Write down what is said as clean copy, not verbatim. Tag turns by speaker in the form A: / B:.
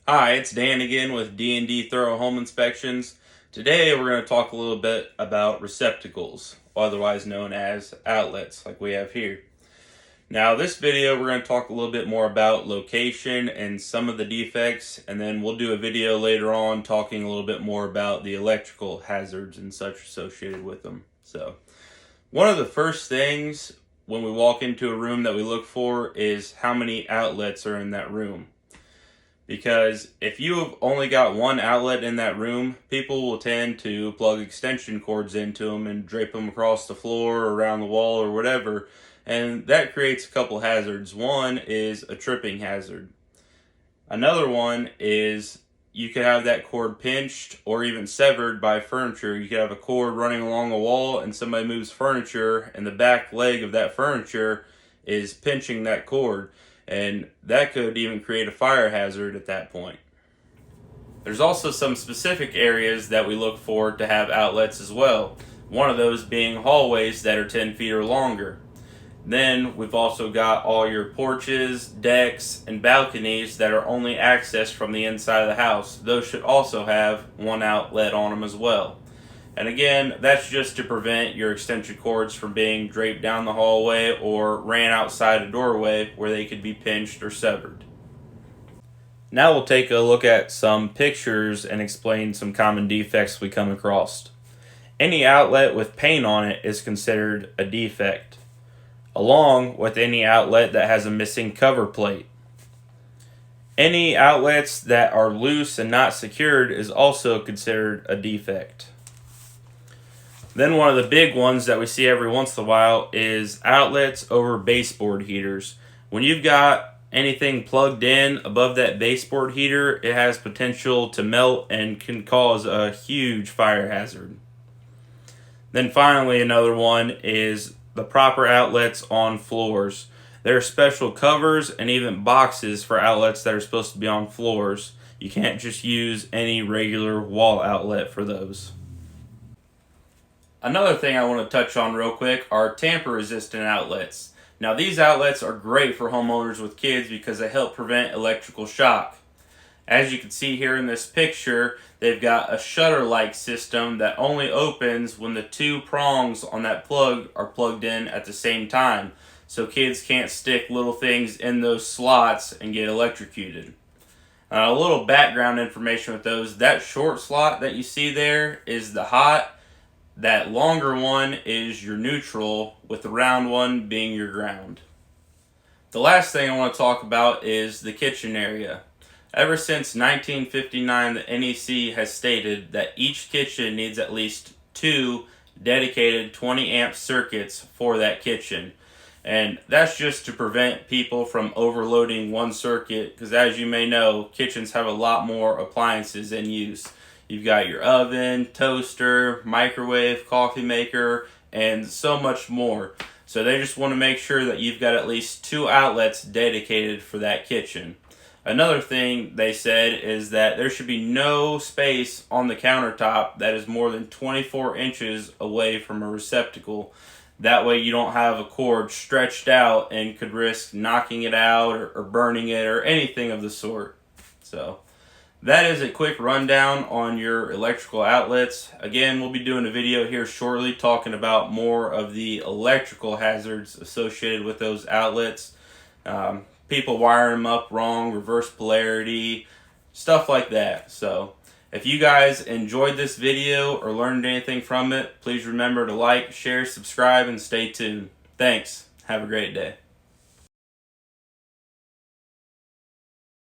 A: Hi, it's Dan again with D&D Thorough Home Inspections. Today we're going to talk a little bit about receptacles, otherwise known as outlets, like we have here. Now, this video we're going to talk a little bit more about location and some of the defects, and then we'll do a video later on talking a little bit more about the electrical hazards and such associated with them. So, one of the first things when we walk into a room that we look for is how many outlets are in that room. Because if you have only got one outlet in that room, people will tend to plug extension cords into them and drape them across the floor or around the wall or whatever, and that creates a couple hazards. One is a tripping hazard. Another one is you could have that cord pinched or even severed by furniture. You could have a cord running along a wall and somebody moves furniture and the back leg of that furniture is pinching that cord, and that could even create a fire hazard at that point. There's also some specific areas that we look for to have outlets as well. One of those being hallways that are 10 feet or longer. Then we've also got all your porches, decks, and balconies that are only accessed from the inside of the house. Those should also have one outlet on them as well. And again, that's just to prevent your extension cords from being draped down the hallway or ran outside a doorway where they could be pinched or severed. Now we'll take a look at some pictures and explain some common defects we come across. Any outlet with paint on it is considered a defect, along with any outlet that has a missing cover plate. Any outlets that are loose and not secured is also considered a defect. Then one of the big ones that we see every once in a while is outlets over baseboard heaters. When you've got anything plugged in above that baseboard heater, it has potential to melt and can cause a huge fire hazard. Then finally, another one is the proper outlets on floors. There are special covers and even boxes for outlets that are supposed to be on floors. You can't just use any regular wall outlet for those. Another thing I want to touch on real quick are tamper-resistant outlets. Now, these outlets are great for homeowners with kids because they help prevent electrical shock. As you can see here in this picture, they've got a shutter-like system that only opens when the two prongs on that plug are plugged in at the same time, so kids can't stick little things in those slots and get electrocuted. A little background information with those: that short slot that you see there is the hot. That longer one is your neutral, with the round one being your ground. The last thing I want to talk about is the kitchen area. Ever since 1959, the NEC has stated that each kitchen needs at least two dedicated 20 amp circuits for that kitchen. And that's just to prevent people from overloading one circuit, because as you may know, kitchens have a lot more appliances in use. You've got your oven, toaster, microwave, coffee maker, and so much more. So they just want to make sure that you've got at least two outlets dedicated for that kitchen. Another thing they said is that there should be no space on the countertop that is more than 24 inches away from a receptacle. That way you don't have a cord stretched out and could risk knocking it out or burning it or anything of the sort. So that is a quick rundown on your electrical outlets. Again, we'll be doing a video here shortly talking about more of the electrical hazards associated with those outlets. People wire them up wrong, reverse polarity, stuff like that. So if you guys enjoyed this video or learned anything from it, please remember to like, share, subscribe, and stay tuned. Thanks. Have a great day.